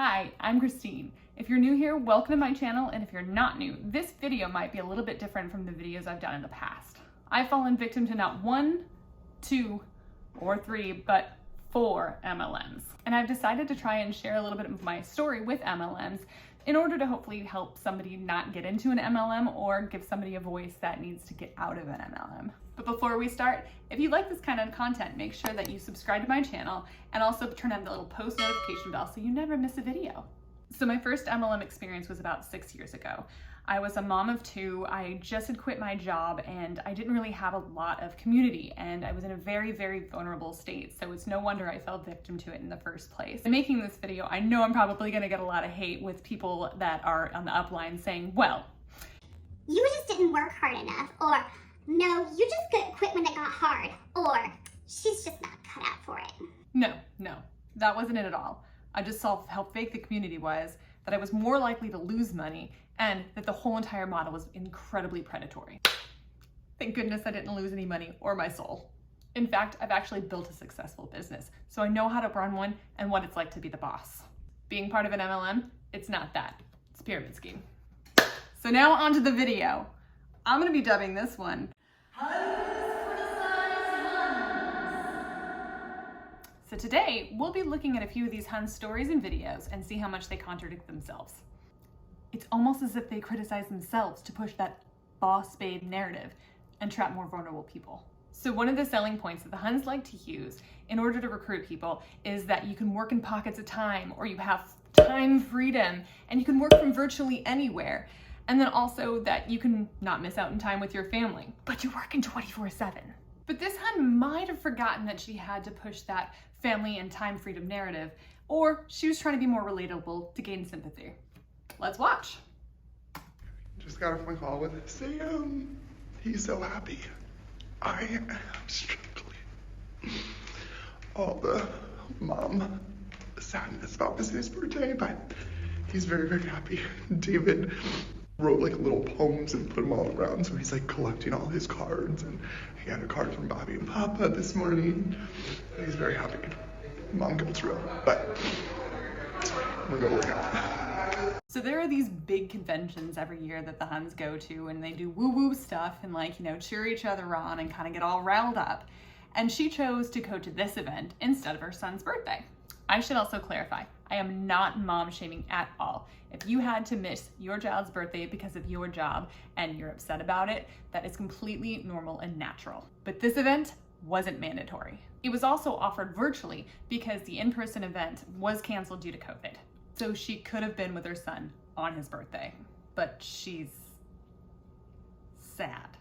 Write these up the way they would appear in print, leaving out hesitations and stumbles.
Hi, I'm Christine. If you're new here, welcome to my channel, and if you're not new, this video might be a little bit different from the videos I've done in the past. I've fallen victim to not 1, 2, or 3, but 4 MLMs. And I've decided to try and share a little bit of my story with MLMs in order to hopefully help somebody not get into an MLM or give somebody a voice that needs to get out of an MLM. But before we start, if you like this kind of content, make sure that you subscribe to my channel and also turn on the little post notification bell so you never miss a video. So my first MLM experience was about 6 years ago. I was a mom of 2, I just had quit my job, and I didn't really have a lot of community, and I was in a very, very vulnerable state, so it's no wonder I fell victim to it in the first place. In making this video, I know I'm probably gonna get a lot of hate with people that are on the upline saying, well, you just didn't work hard enough, or no, you just quit when it got hard, or she's just not cut out for it. No, that wasn't it at all. I just saw how fake the community was, that I was more likely to lose money, and that the whole entire model was incredibly predatory. Thank goodness I didn't lose any money or my soul. In fact, I've actually built a successful business, so I know how to run one and what it's like to be the boss. Being part of an MLM, it's not that. It's a pyramid scheme. So now onto the video. I'm gonna be dubbing this one So today, we'll be looking at a few of these Huns stories and videos and see how much they contradict themselves. It's almost as if they criticize themselves to push that boss babe narrative and trap more vulnerable people. So one of the selling points that the Huns like to use in order to recruit people is that you can work in pockets of time, or you have time freedom, and you can work from virtually anywhere. And then also that you can not miss out in time with your family, but you're working 24/7. But this Hun might have forgotten that she had to push that family and time freedom narrative, or she was trying to be more relatable to gain sympathy. Let's watch. Just got off my call with Sam. He's so happy. I am struggling. All the mom sadness about missing his birthday, but he's very, very happy. David wrote like little poems and put them all around, so he's like collecting all his cards, and he had a card from Bobby and Papa this morning. He's very happy. Mom goes real, but we're gonna work out. So there are these big conventions every year that the Huns go to, and they do woo-woo stuff and cheer each other on and kind of get all riled up. And she chose to go to this event instead of her son's birthday. I should also clarify, I am not mom shaming at all. If you had to miss your child's birthday because of your job and you're upset about it, that is completely normal and natural. But this event wasn't mandatory. It was also offered virtually because the in-person event was canceled due to COVID. So she could have been with her son on his birthday, but she's sad.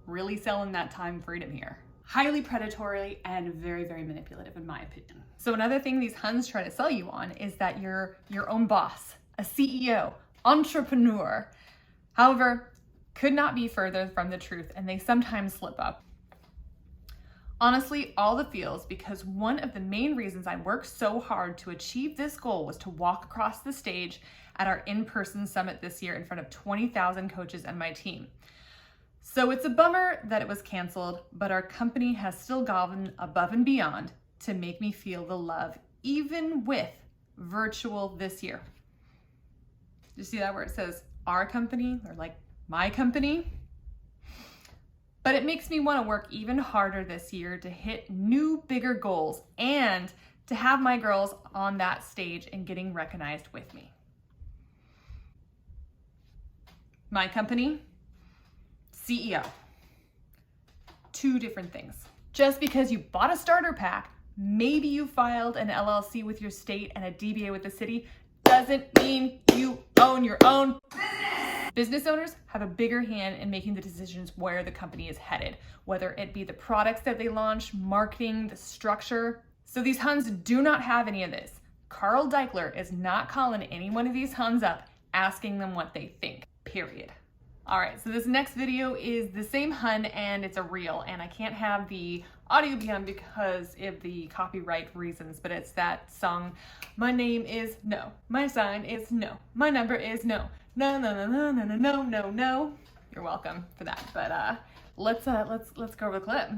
Really selling that time freedom here. Highly predatory and very, very manipulative in my opinion. So another thing these Huns try to sell you on is that you're your own boss, a CEO, entrepreneur. However, could not be further from the truth, and they sometimes slip up. Honestly, all the feels, because one of the main reasons I worked so hard to achieve this goal was to walk across the stage at our in-person summit this year in front of 20,000 coaches and my team. So it's a bummer that it was canceled, but our company has still gone above and beyond to make me feel the love, even with virtual this year. You see that where it says our company, or like my company? But it makes me want to work even harder this year to hit new, bigger goals and to have my girls on that stage and getting recognized with me. My company, CEO. 2 different things. Just because you bought a starter pack, maybe you filed an LLC with your state and a DBA with the city, doesn't mean you own your own business. Business owners have a bigger hand in making the decisions where the company is headed, whether it be the products that they launch, marketing, the structure. So these Huns do not have any of this. Carl Deichler is not calling any one of these Huns up asking them what they think, period. All right, so this next video is the same Hun, and it's a reel, and I can't have the audio be on because of the copyright reasons, but it's that song, my name is no, my sign is no, my number is no, no, no, no, no, no, no, no, no. You're welcome for that, but let's go over the clip.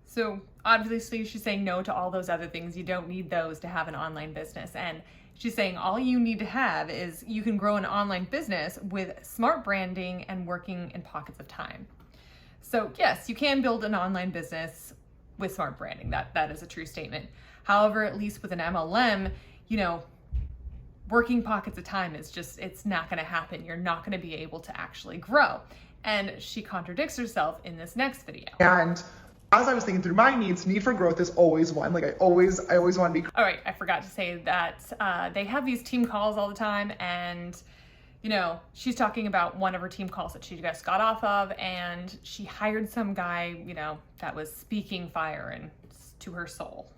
So obviously she's saying no to all those other things. You don't need those to have an online business. And she's saying all you need to have is you can grow an online business with smart branding and working in pockets of time. So yes, you can build an online business with smart branding. That is a true statement. However, at least with an MLM, you know, working pockets of time is just, it's not going to happen. You're not going to be able to actually grow. And she contradicts herself in this next video. And as I was thinking through my needs, need for growth is always one. Like I always want to be. All right, I forgot to say that they have these team calls all the time, and you know, she's talking about one of her team calls that she just got off of, and she hired some guy, you know, that was speaking fire and to her soul.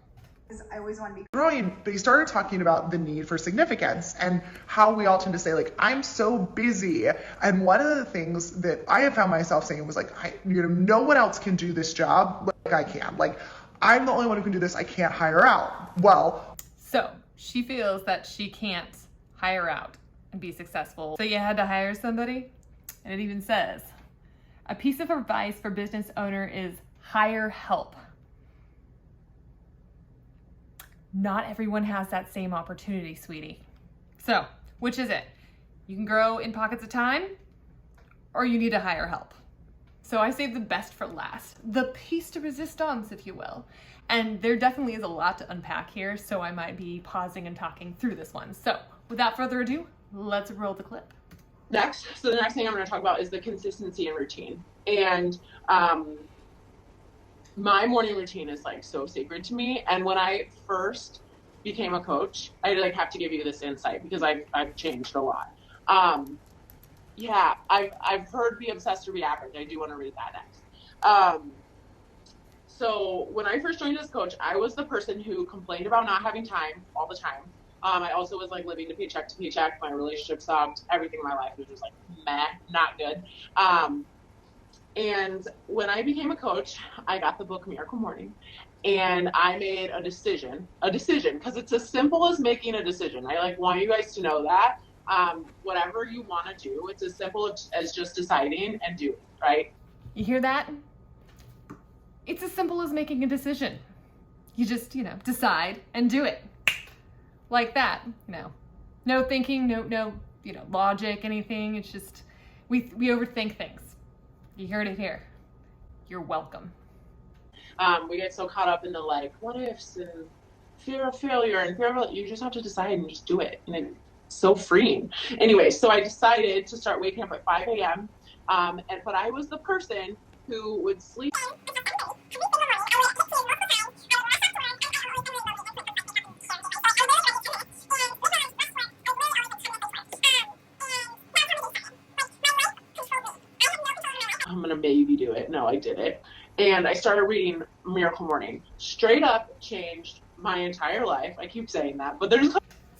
I always want to be Growing, but he started talking about the need for significance and how we all tend to say, like, I'm so busy. And one of the things that I have found myself saying was like, no one else can do this job like I can. Like, I'm the only one who can do this. I can't hire out. Well, so she feels that she can't hire out and be successful. So you had to hire somebody? And it even says, a piece of advice for business owner is hire help. Not everyone has that same opportunity, sweetie. So, which is it? You can grow in pockets of time, or you need to hire help. So I saved the best for last, the piece de resistance, if you will. And there definitely is a lot to unpack here, so I might be pausing and talking through this one. So without further ado, let's roll the clip. The next thing I'm going to talk about is the consistency and routine. And my morning routine is like so sacred to me. And when I first became a coach, I like have to give you this insight because I've changed a lot. Yeah, I've heard be obsessed or be average. I do want to read that next. So when I first joined as coach, I was the person who complained about not having time all the time. I also was like living to paycheck. My relationship sucked. Everything in my life was just like meh, not good. And when I became a coach, I got the book Miracle Morning, and I made a decision, because it's as simple as making a decision. I like want you guys to know that whatever you want to do, it's as simple as just deciding and doing, right? You hear that? It's as simple as making a decision. You just, you know, decide and do it. Like that, you know. No thinking, no, you know, logic, anything. It's just, we overthink things. You heard it here. You're welcome. We get so caught up in the like, what ifs and fear of failure and fear of, you just have to decide and just do it. And it's so freeing. Anyway, so I decided to start waking up at 5 a.m. But I was the person who would sleep. I'm gonna maybe do it. No, I did it. And I started reading Miracle Morning. Straight up changed my entire life. I keep saying that, but there's...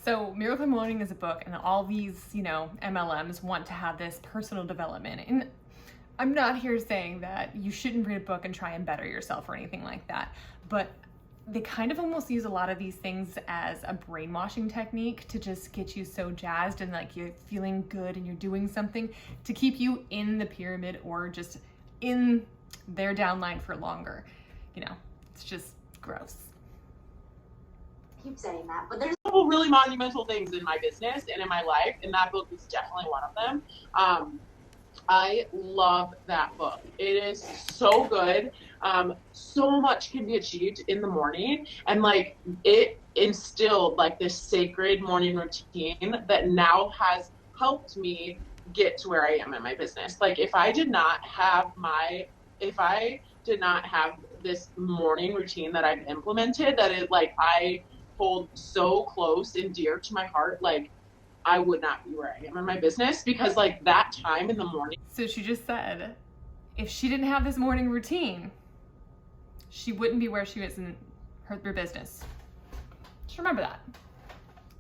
So Miracle Morning is a book, and all these, you know, MLMs want to have this personal development. And I'm not here saying that you shouldn't read a book and try and better yourself or anything like that, but they kind of almost use a lot of these things as a brainwashing technique to just get you so jazzed and like you're feeling good and you're doing something to keep you in the pyramid or just in their downline for longer. You know, it's just gross. I keep saying that, but there's a couple really monumental things in my business and in my life, and that book is definitely one of them. I love that book. It is so good. So much can be achieved in the morning, and like it instilled like this sacred morning routine that now has helped me get to where I am in my business. Like if I did not have this morning routine that I've implemented, that is like I hold so close and dear to my heart, like I would not be where I am in my business, because like that time in the morning. So she just said, if she didn't have this morning routine, she wouldn't be where she is in her business. Just remember that.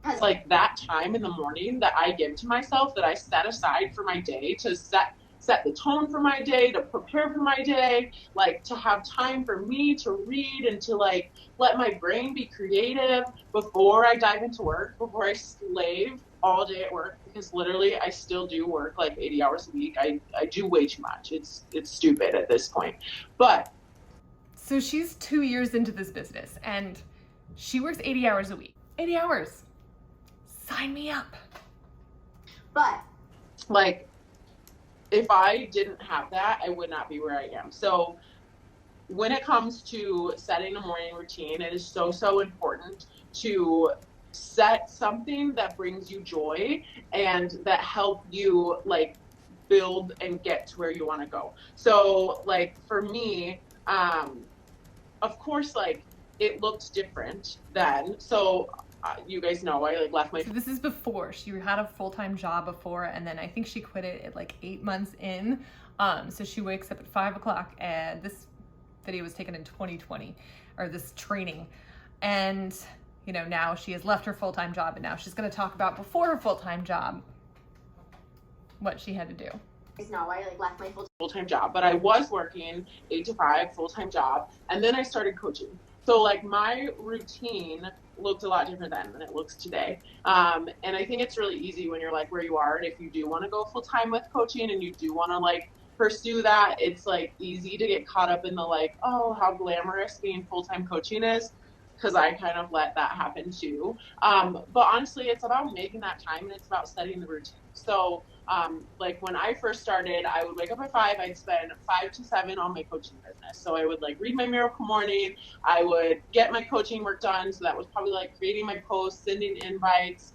It's like that time in the morning that I give to myself, that I set aside for my day to set the tone for my day, to prepare for my day, like to have time for me to read and to like let my brain be creative before I dive into work, before I slave all day at work, because literally I still do work like 80 hours a week. I do way too much. It's stupid at this point. But So she's 2 years into this business and she works 80 hours a week. 80 hours. Sign me up. But like, if I didn't have that, I would not be where I am. So when it comes to setting a morning routine, it is so important to set something that brings you joy and that help you like build and get to where you want to go. So like for me, of course, like it looked different then. So you guys know I like left my. So this is before she had a full-time job before, and then I think she quit it at like 8 months in. So she wakes up at 5 o'clock, and this video was taken in 2020, or this training, and you know, now she has left her full-time job, and now she's going to talk about before her full-time job what she had to do. No, I like left my full-time job, but I was working 8 to 5 full-time job, and then I started coaching. So like my routine looked a lot different then than it looks today. And I think it's really easy when you're like where you are, and if you do want to go full-time with coaching and you do want to like pursue that, it's like easy to get caught up in the like, oh, how glamorous being full-time coaching is, because I kind of let that happen too. But honestly, it's about making that time, and it's about setting the routine. So like when I first started, I would wake up at 5, I'd spend 5 to 7 on my coaching business. So I would like read my Miracle Morning, I would get my coaching work done. So that was probably like creating my posts, sending invites,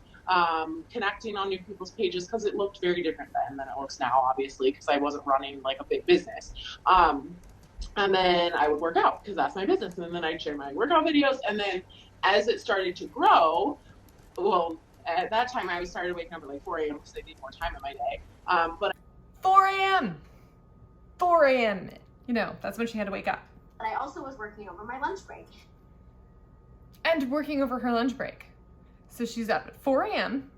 connecting on new people's pages, because it looked very different then than it looks now, obviously, because I wasn't running like a big business. And then I would work out because that's my business. And then I'd share my workout videos. And then as it started to grow, well, at that time I started waking up at like 4 a.m. because I need more time in my day. But 4 a.m. 4 a.m. You know, that's when she had to wake up. But I also was working over my lunch break. And working over her lunch break. So she's up at 4 a.m.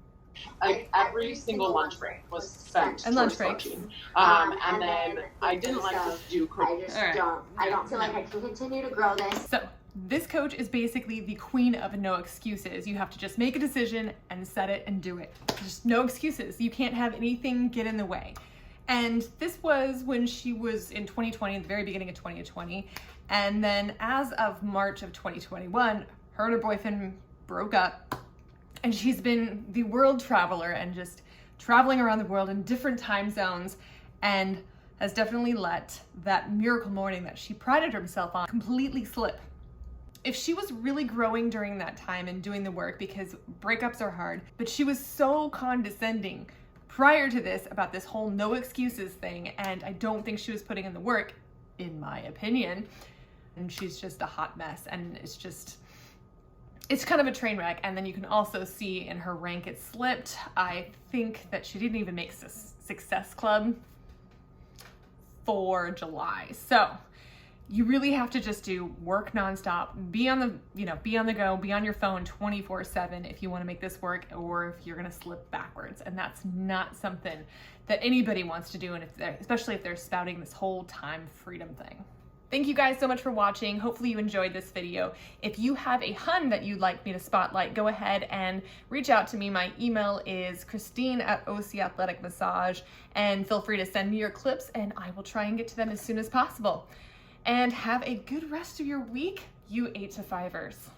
Like every single lunch break was spent and lunch towards breaks. coaching. And then I didn't like to do coaching. I don't feel like I can continue to grow this. So this coach is basically the queen of no excuses. You have to just make a decision and set it and do it. Just no excuses. You can't have anything get in the way. And this was when she was in 2020, at the very beginning of 2020. And then as of March of 2021, her and her boyfriend broke up. And she's been the world traveler and just traveling around the world in different time zones, and has definitely let that Miracle Morning that she prided herself on completely slip. If she was really growing during that time and doing the work, because breakups are hard, but she was so condescending prior to this about this whole no excuses thing, and I don't think she was putting in the work, in my opinion. And she's just a hot mess, and it's kind of a train wreck. And then you can also see in her rank it slipped. I think that she didn't even make Success Club for July. So you really have to just do work nonstop, be on the go, be on your phone 24/7 if you want to make this work, or if you're going to slip backwards. And that's not something that anybody wants to do, and especially if they're spouting this whole time freedom thing. Thank you guys so much for watching. Hopefully you enjoyed this video. If you have a hun that you'd like me to spotlight, go ahead and reach out to me. My email is Christine@OC Athletic Massage, and feel free to send me your clips and I will try and get to them as soon as possible. And have a good rest of your week, you 8 to 5ers.